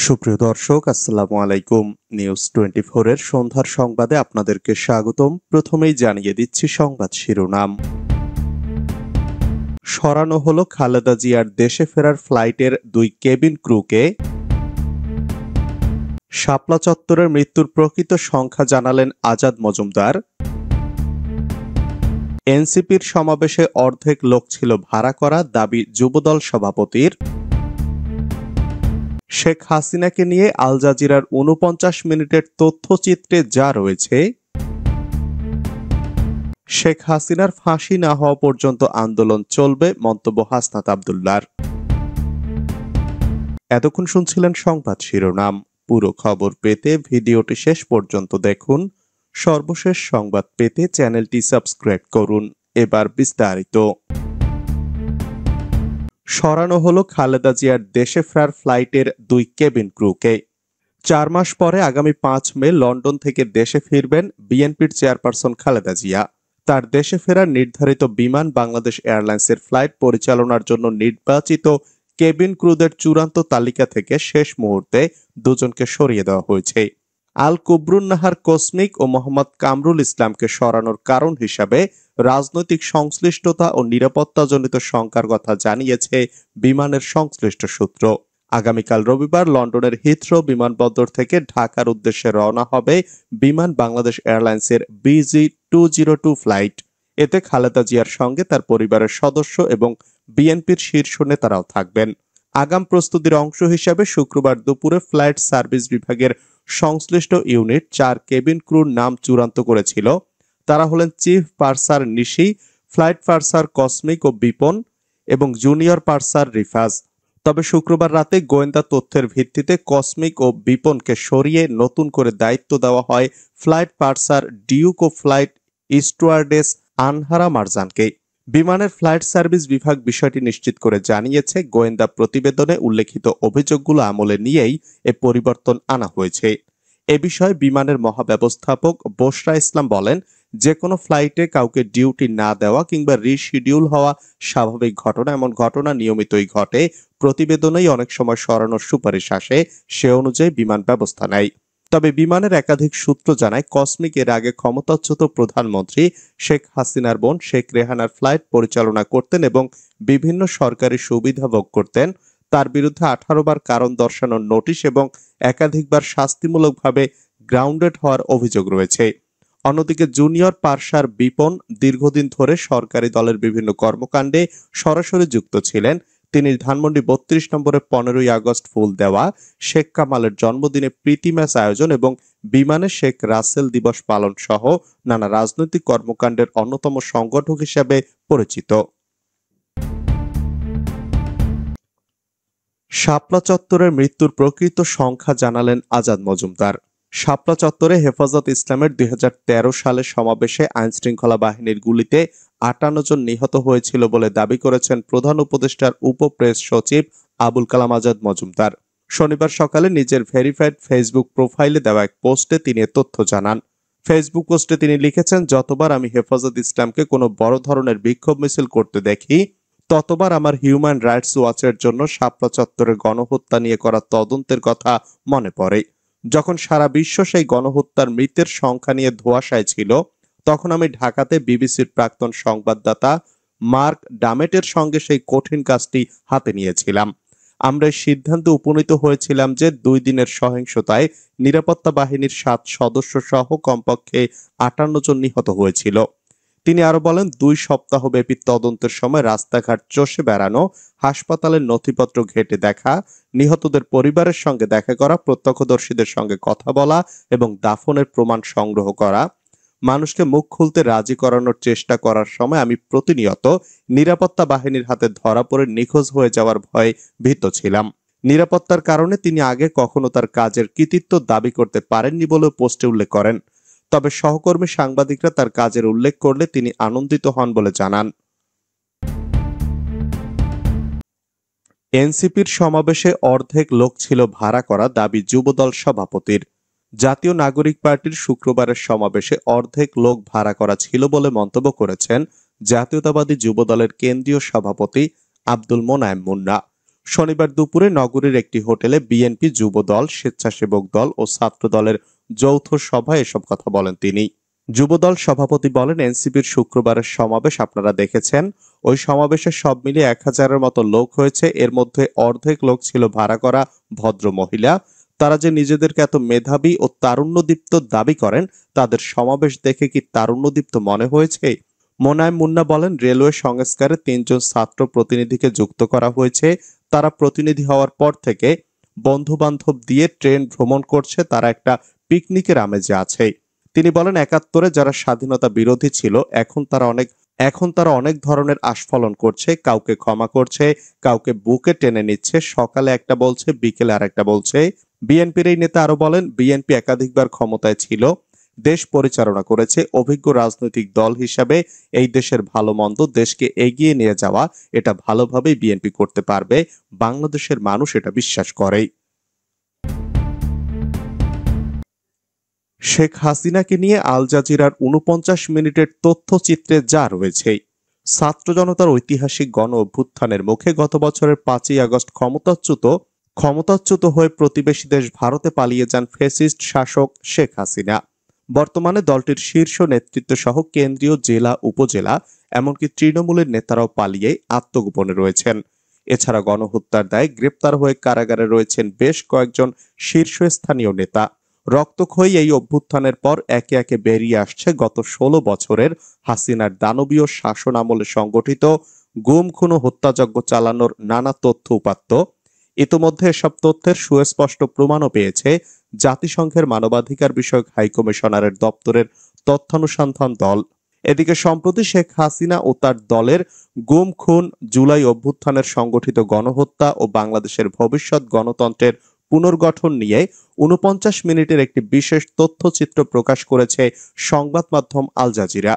সুপ্রিয় দর্শক, আসসালামু আলাইকুম। নিউজ 24 এর সন্ধ্যার সংবাদে আপনাদেরকে স্বাগতম। প্রথমেই জানিয়ে দিচ্ছি সংবাদ শিরোনাম। সরানো হলো খালেদা জিয়ার দেশে ফেরার ফ্লাইটের 2 কেবিন ক্রুকে। শাপলা চত্বরের মৃত্যুর প্রকৃত সংখ্যা জানালেন আজাদ মজুমদার। এনসিপির সমাবেশে অর্ধেক লোক ছিল ভাড়া করা, দাবি যুবদল সভাপতির। শেখ হাসিনাকে নিয়ে আল জাজিরার ৪৯ মিনিটের তথ্যচিত্রে যা রয়েছে, শেখ হাসিনার ফাঁসি না হওয়া পর্যন্ত আন্দোলন চলবে, মন্তব্য হাসনাত আব্দুল্লাহর। এতক্ষণ শুনছিলেন সংবাদ শিরোনাম। পুরো খবর পেতে ভিডিওটি শেষ পর্যন্ত দেখুন। সর্বশেষ সংবাদ পেতে চ্যানেলটি সাবস্ক্রাইব করুন। এবার বিস্তারিত। সরানো হলো খালেদা জিয়ার দেশে ফেরার ফ্লাইটের 2 কেবিন ক্রুকে। 4 মাস পরে আগামী 5 মে লন্ডন থেকে দেশে ফিরবেন বিএনপির চেয়ারপারসন খালেদা জিয়া। তার দেশে ফেরার নির্ধারিত বিমান বাংলাদেশ এয়ারলাইন্সের ফ্লাইট পরিচালনার জন্য নির্বাচিত কেবিন ক্রুদের চূড়ান্ত তালিকা থেকে শেষ মুহূর্তে দুজনকে সরিয়ে দেওয়া হয়েছে। আল কুবরুন নাহার কসমিক ও মোহাম্মদ কামরুল ইসলামকে সরানোর কারণ হিসাবে রাজনৈতিক সংশ্লিষ্টতা ও নিরাপত্তাজনিত শঙ্কার কথা জানিয়েছে বিমানের সংশ্লিষ্ট সূত্র। আগামীকাল রবিবার লন্ডনের হিথ্রো বিমানবন্দর থেকে ঢাকার উদ্দেশ্যে রওনা হবে বিমান বাংলাদেশ এয়ারলাইন্সের BG202 ফ্লাইট। এতে খালেদা জিয়ার সঙ্গে তার পরিবারের সদস্য এবং বিএনপির শীর্ষ নেতারাও থাকবেন। আগাম প্রস্তুতির অংশ হিসাবে শুক্রবার দুপুরে ফ্লাইট সার্ভিস বিভাগের সংশ্লিষ্ট ইউনিট 4 কেবিন ক্রুর নাম চূড়ান্ত করেছিল। তারা হলেন চিফ পার্সার নিশি, ফ্লাইট পার্সার কসমিক ও বিপন এবং জুনিয়র পার্সার রিফাজ। তবে শুক্রবার রাতে গোয়েন্দা তথ্যের ভিত্তিতে কসমিক ও বিপনকে সরিয়ে নতুন করে দায়িত্ব দেওয়া হয় ফ্লাইট পার্সার ডিউক ও ফ্লাইট স্টুয়ার্ডেস আনহারা মারজানকে। বিমানের ফ্লাইট সার্ভিস বিভাগ বিষয়টি নিশ্চিত করে জানিয়েছে, গোয়েন্দা প্রতিবেদনে উল্লেখিত অভিযোগগুলো আমলে নিয়েই এ পরিবর্তন আনা হয়েছে। এ বিষয়ে বিমানের মহাব্যবস্থাপক বশরা ইসলাম বলেন, যে কোনো ফ্লাইটে কাউকে ডিউটি না দেওয়া কিংবা রিশিডিউল হওয়া স্বাভাবিক ঘটনা। এমন ঘটনা নিয়মিতই ঘটে। প্রতিবেদনেই অনেক সময় সরানোর সুপারিশ আসে, সে অনুযায়ী বিমান ব্যবস্থা নেয়। তবে বিমানের একাধিক সূত্র জানায়, কসমিক এর আগে ক্ষমতাচ্যুত প্রধানমন্ত্রী শেখ হাসিনার বোন শেখ রেহানার ফ্লাইট পরিচালনা করতেন এবং বিভিন্ন সরকারি সুবিধা ভোগ করতেন। তার বিরুদ্ধে 18 বার কারণ দর্শানোর নোটিশ এবং একাধিকবার শাস্তিমূলকভাবে গ্রাউন্ডেড হওয়ার অভিযোগ রয়েছে। অন্যদিকে জুনিয়র পার্সার বিপন দীর্ঘদিন ধরে সরকারি দলের বিভিন্ন কর্মকাণ্ডে সরাসরি যুক্ত ছিলেন। তিনি ধানমন্ডি 32 নম্বরে 15ই আগস্ট ফুল দেওয়া, শেখ কামালের জন্মদিনে প্রীতি ম্যাচ আয়োজন এবং বিমানে শেখ রাসেল দিবস পালন সহ নানা রাজনৈতিক কর্মকাণ্ডের অন্যতম সংগঠক হিসেবে পরিচিত। শাপলা চত্বরের মৃত্যুর প্রকৃত সংখ্যা জানালেন আজাদ মজুমদার। শাপলা চত্বরে হেফাজত ইসলামের 2013 সালের সমাবেশে আইনশৃঙ্খলা বাহিনীর গুলিতে 58 জন নিহত হয়েছিল বলে দাবি করেছেন প্রধান উপদেষ্টার উপপ্রেস সচিব আবুল কালাম আজাদ মজুমদার। শনিবার সকালে নিজের ভেরিফাইড ফেসবুক প্রোফাইলে দেওয়া এক পোস্টে তিনি এ তথ্য জানান। ফেসবুক পোস্টে তিনি লিখেছেন, যতবার আমি হেফাজত ইসলামকে কোনো বড় ধরনের বিক্ষোভ মিছিল করতে দেখি, ততবার আমার হিউম্যান রাইটস ওয়াচের জন্য শাপলা চত্বরের গণহত্যা নিয়ে করা তদন্তের কথা মনে পড়ে। যখন সারা বিশ্ব সেই গণহত্যার মৃতের সংখ্যা নিয়ে ধোঁয়াশায় ছিল, তখন আমি ঢাকাতে বিবিসির প্রাক্তন সংবাদদাতা মার্ক ডামেটের সঙ্গে সেই কঠিন কাজটি হাতে নিয়েছিলাম। আমরা এই সিদ্ধান্তে উপনীত হয়েছিলাম যে 2 দিনের সহিংসতায় নিরাপত্তা বাহিনীর 7 সদস্য সহ কমপক্ষে 58 জন নিহত হয়েছিল। তিনি আরো বলেন, 2 সপ্তাহব্যাপী তদন্তের সময় রাস্তাঘাট চষে বেড়ানো, হাসপাতালের নথিপত্র ঘেঁটে দেখা, নিহতদের পরিবারের সঙ্গে দেখা করা, প্রত্যক্ষদর্শীদের সঙ্গে কথা বলা এবং দাফনের প্রমাণ সংগ্রহ করা, মানুষকে মুখ খুলতে রাজি করানোর চেষ্টা করার সময় আমি প্রতিনিয়ত নিরাপত্তা বাহিনীর হাতে ধরা পড়ে নিখোঁজ হয়ে যাওয়ার ভয়ে ভীত ছিলাম। নিরাপত্তার কারণে তিনি আগে কখনো তার কাজের কৃতিত্ব দাবি করতে পারেননি বলে পোস্টে উল্লেখ করেন। তবে সহকর্মী সাংবাদিকরা তার কাজের উল্লেখ করলে তিনি আনন্দিত হন বলে জানান। এনসিপির সমাবেশে অর্ধেক লোক ছিল ভাড়া করা, দাবি যুবদল সভাপতির। জাতীয় নাগরিক পার্টির শুক্রবারের সমাবেশে অর্ধেক লোক ভাড়া করা ছিল বলে মন্তব্য করেছেন জাতীয়তাবাদী যুবদলের কেন্দ্রীয় সভাপতি আব্দুল মোনায়েম মুন্না। শনিবার দুপুরে নগরীর একটি হোটেলে বিএনপি যুবদল, স্বেচ্ছাসেবক দল ও ছাত্র দলের যৌথ সভায় এসব কথা বলেন তিনি। যুবদল সভাপতি বলেন, এনসিপির শুক্রবারের সমাবেশ আপনারা দেখেছেন। ওই সমাবেশে সব মিলিয়ে 1000-এর মতো লোক হয়েছে। এর মধ্যে অর্ধেক লোক ছিল ভাড়া করা ভদ্র মহিলা। তারা যে নিজেদেরকে এত মেধাবী ও তারুণ্যদীপ্ত দাবি করেন, তাদের সমাবেশ দেখে কি তারুণ্যদীপ্ত মনে হয়েছে? মোনায়েম মুন্না বলেন, রেলওয়ে সংস্কারে 3 জন ছাত্র প্রতিনিধিকে যুক্ত করা হয়েছে। তারা প্রতিনিধি হওয়ার পর থেকে বন্ধু বান্ধব দিয়ে ট্রেন ভ্রমণ করছে, তারা একটা পিকনিকের আমেজে আছে। তিনি বলেন, 71-এ যারা স্বাধীনতা বিরোধী ছিল এখন তারা অনেক ধরনের আস্ফালন করছে, কাউকে ক্ষমা করছে, কাউকে বুকে টেনে নিচ্ছে, সকালে একটা বলছে, বিকেলে আরেকটা বলছে। বিএনপির এই নেতা আরো বলেন, বিএনপি একাধিকবার ক্ষমতায় ছিল, দেশ পরিচালনা করেছে। অভিজ্ঞ রাজনৈতিক দল হিসাবে এই দেশের ভালো মন্দ, দেশকে এগিয়ে নিয়ে যাওয়া, এটা ভালোভাবেই বিএনপি করতে পারবে। বাংলাদেশের মানুষ এটা বিশ্বাস করে। শেখ হাসিনাকে নিয়ে আল জাজিরার 49 মিনিটের তথ্যচিত্রে যা রয়েছে, ছাত্র জনতার ঐতিহাসিক গণ অভ্যুত্থানের মুখে গত বছরের 5ই আগস্ট ক্ষমতাচ্যুত হয়ে প্রতিবেশী দেশ ভারতে পালিয়ে যান ফ্যাসিস্ট শাসক শেখ হাসিনা। বর্তমানে দলটির শীর্ষ নেতৃত্ব সহ কেন্দ্রীয়, জেলা, উপজেলা, এমনকি তৃণমূলের নেতারাও পালিয়ে আত্মগোপনে রয়েছেন। এছাড়া গণহত্যার দায়ে গ্রেপ্তার হয়ে কারাগারে রয়েছেন বেশ কয়েকজন শীর্ষস্থানীয় নেতা। রক্তক্ষয়ী এই অভ্যুত্থানের পর একে একে বেরিয়ে আসছে গত 16 বছরের হাসিনার দানবীয় শাসন আমলে সংগঠিত গুম, খুন ও হত্যাযজ্ঞ চালানোর নানা তথ্য উপাত্ত। ইতোমধ্যে এসব তথ্যের সুস্পষ্ট প্রমাণও পেয়েছে জাতিসংঘের মানবাধিকার বিষয়ক হাইকমিশনারের দপ্তরের তথ্যানুসন্ধান দল। এদিকে সম্প্রতি শেখ হাসিনা ও তার দলের গুম, খুন, জুলাই অভ্যুত্থানের সংগঠিত গণহত্যা ও বাংলাদেশের ভবিষ্যৎ গণতন্ত্রের পুনর্গঠন নিয়ে 49 মিনিটের একটি বিশেষ তথ্যচিত্র প্রকাশ করেছে সংবাদ মাধ্যম আল জাজিরা।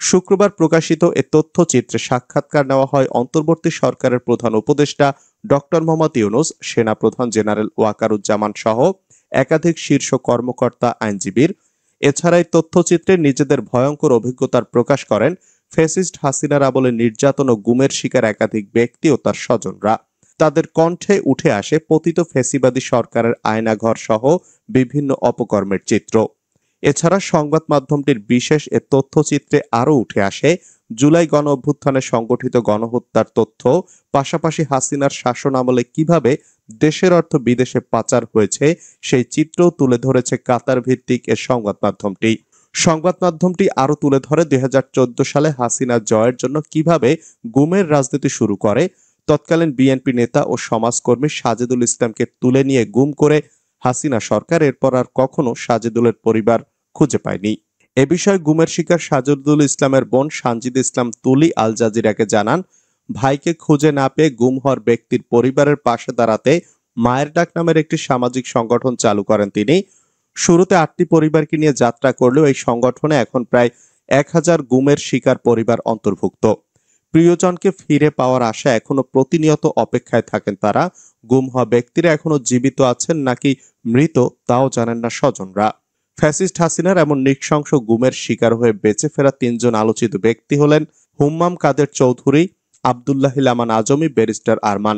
শুক্রবার প্রকাশিত এ তথ্যচিত্রে সাক্ষাৎকার নেওয়া হয় অন্তর্বর্তী সরকারের প্রধান উপদেষ্টা ডক্টর মোহাম্মদ ইউনূস, সেনাপ্রধান জেনারেল ওয়াকারুজ্জামান সহ একাধিক শীর্ষ কর্মকর্তা, আইনজীবীর। এছাড়া এই তথ্যচিত্রে নিজেদের ভয়ঙ্কর অভিজ্ঞতার প্রকাশ করেন ফ্যাসিস্ট হাসিনার আমলে নির্যাতন ও গুমের শিকার একাধিক ব্যক্তি ও তার স্বজনরা। তাদের কণ্ঠে উঠে আসে পতিত ফ্যাসিবাদী সরকারের আয়নাঘর সহ বিভিন্ন অপকর্মের চিত্র। এছাড়া সংবাদ মাধ্যমটির বিশেষ এ তথ্যচিত্রে আরও উঠে আসে জুলাই গণ অভ্যুত্থানে সংগঠিত গণহত্যার তথ্য, পাশাপাশি হাসিনার শাসন আমলে কিভাবে দেশের অর্থ বিদেশে পাচার হয়েছে সেই চিত্রও তুলে ধরেছে কাতার ভিত্তিক এ সংবাদ মাধ্যমটি আরও তুলে ধরে 2014 সালে হাসিনা জয়ের জন্য কিভাবে গুমের রাজনীতি শুরু করে তৎকালীন বিএনপি নেতা ও সমাজকর্মী সাজেদুল ইসলামকে তুলে নিয়ে গুম করে হাসিনা সরকার। এরপর আর কখনো সাজেদুলের পরিবার খুঁজে পায়নি। এ বিষয়ে গুমের শিকার সাজেদুল ইসলামের বোন সানজিদা ইসলাম তুলি আল জাজিরাকে জানান, ভাইকে খুঁজে না পেয়ে গুম হওয়ার ব্যক্তির পরিবারের পাশে দাঁড়াতে মায়ের ডাক নামের একটি সামাজিক সংগঠন চালু করেন তিনি। শুরুতে 8টি পরিবারকে নিয়ে যাত্রা করলেও এই সংগঠনে এখন প্রায় 1000 গুমের শিকার পরিবার অন্তর্ভুক্ত। প্রিয়জনকে ফিরে পাওয়ার আশা এখনো প্রতিনিয়ত অপেক্ষায় থাকেন তারা। গুম হওয়া ব্যক্তিরা এখনো জীবিত আছেন নাকি মৃত তাও জানেন না স্বজনরা। ফ্যাসিস্ট হাসিনার এমন নৃশংস গুমের শিকার হয়ে বেঁচে ফেরা 3 জন আলোচিত ব্যক্তি হলেন হুম্মাম কাদের চৌধুরী, আব্দুল্লাহ আমান আজমি, ব্যারিস্টার আরমান।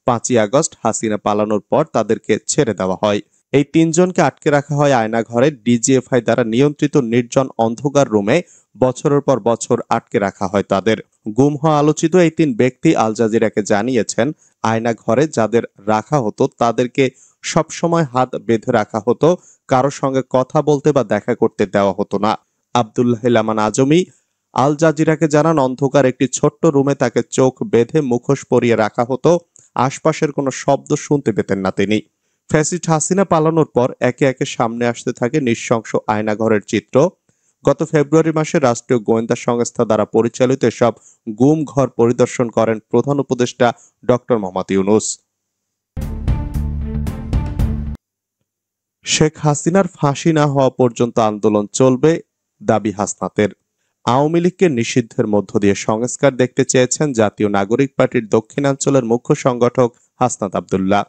5ই আগস্ট হাসিনা পালানোর পর তাদেরকে ছেড়ে দেওয়া হয়। এই 3 জনকে আটকে রাখা হয় আয়নাঘরে, ডিজিএফআই দ্বারা নিয়ন্ত্রিত নির্জন অন্ধকার রুমে। বছরের পর বছর আটকে রাখা হয় তাদের। গুম হওয়া আলোচিত এই 3 ব্যক্তি আল জাজিরাকে জানিয়েছেন, আয়নাঘরে যাদের রাখা হতো তাদেরকে সবসময় হাত বেঁধে রাখা হতো, কারো সঙ্গে কথা বলতে বা দেখা করতে দেওয়া হতো না। আব্দুল্লাহ আমান আজমি আল জাজিরাকে জানান, অন্ধকার একটি ছোট্ট রুমে তাকে চোখ বেঁধে মুখোশ পরিয়ে রাখা হতো, আশপাশের কোনো শব্দ শুনতে পেতেন না তিনি। ফ্যাসিস্ট হাসিনা পালানোর পর একে একে সামনে আসতে থাকে নৃশংস আয়নাঘরের চিত্র। গত ফেব্রুয়ারি মাসে রাষ্ট্রীয় গোয়েন্দা সংস্থা দ্বারা পরিচালিত এসব গুম ঘর পরিদর্শন করেন প্রধান উপদেষ্টা ডক্টর মোহাম্মদ ইউনূস। শেখ হাসিনার ফাঁসি না হওয়া পর্যন্ত আন্দোলন চলবে, দাবি হাসনাতের। আওয়ামী লীগকে নিষিদ্ধের মধ্য দিয়ে সংস্কার দেখতে চেয়েছেন জাতীয় নাগরিক পার্টির দক্ষিণাঞ্চলের মুখ্য সংগঠক হাসনাত আব্দুল্লাহ।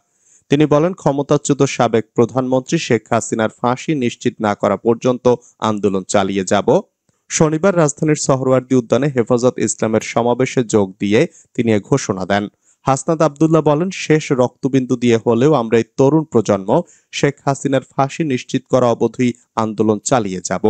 তিনি বলেন, ক্ষমতাচ্যুত সাবেক প্রধানমন্ত্রী শেখ হাসিনার ফাঁসি নিশ্চিত না করা পর্যন্ত আন্দোলন চালিয়ে যাব। শনিবার রাজধানীর সোহরাওয়ার্দী উদ্যানে হেফাজত ইসলামের সমাবেশে যোগ দিয়ে তিনি এ ঘোষণা দেন। হাসনাত আব্দুল্লাহ বলেন, শেষ রক্তবিন্দু দিয়ে হলেও আমরা এই তরুণ প্রজন্ম শেখ হাসিনার ফাঁসি নিশ্চিত করা অবধি আন্দোলন চালিয়ে যাব।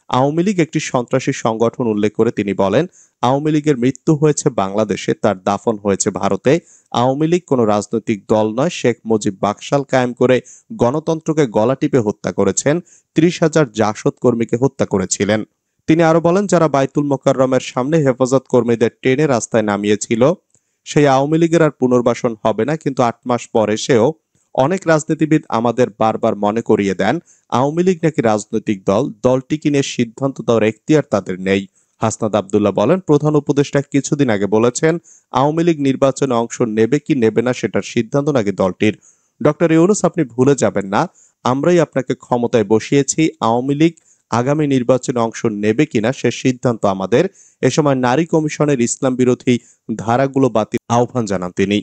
আওয়ামী লীগ একটি সন্ত্রাসী সংগঠন উল্লেখ করে তিনি বলেন, আওয়ামী লীগের মৃত্যু হয়েছে বাংলাদেশে, তার দাফন হয়েছে ভারতে। আওয়ামী লীগ কোনো রাজনৈতিক দল নয়। শেখ মুজিব বাকশাল কায়েম করে গণতন্ত্রকে গলা টিপে হত্যা করেছেন, 30,000 জাসদ কর্মীকে হত্যা করেছিলেন। তিনি আরো বলেন, যারা বাইতুল মোকাররমের সামনে হেফাজত কর্মীদের টেনে রাস্তায় নামিয়েছিল, সেই আওয়ামী লীগের আর পুনর্বাসন হবে না। কিন্তু 8 মাস পর এসেও অনেক রাজনীতিবিদ আমাদের বারবার মনে করিয়ে দেন, আওয়ামী লীগ নাকি রাজনৈতিক দল, দলটিকে নিয়ে সিদ্ধান্ত দেওয়ার এখতিয়ার তাদের নেই। হাসনাত আব্দুল্লাহ বলেন, প্রধান উপদেষ্টা কিছুদিন আগে বলেছেন, আওয়ামী লীগ নির্বাচনে অংশ নেবে কি নেবে না সেটার সিদ্ধান্ত নাকি দলটির। ডক্টর ইউনূস, আপনি ভুলে যাবেন না, আমরাই আপনাকে ক্ষমতায় বসিয়েছি। আওয়ামী লীগ আগামী নির্বাচনে অংশ নেবে কিনা সে সিদ্ধান্ত আমাদের। এ সময় নারী কমিশনের ইসলাম বিরোধী ধারাগুলো বাতিল আহ্বান জানান তিনি।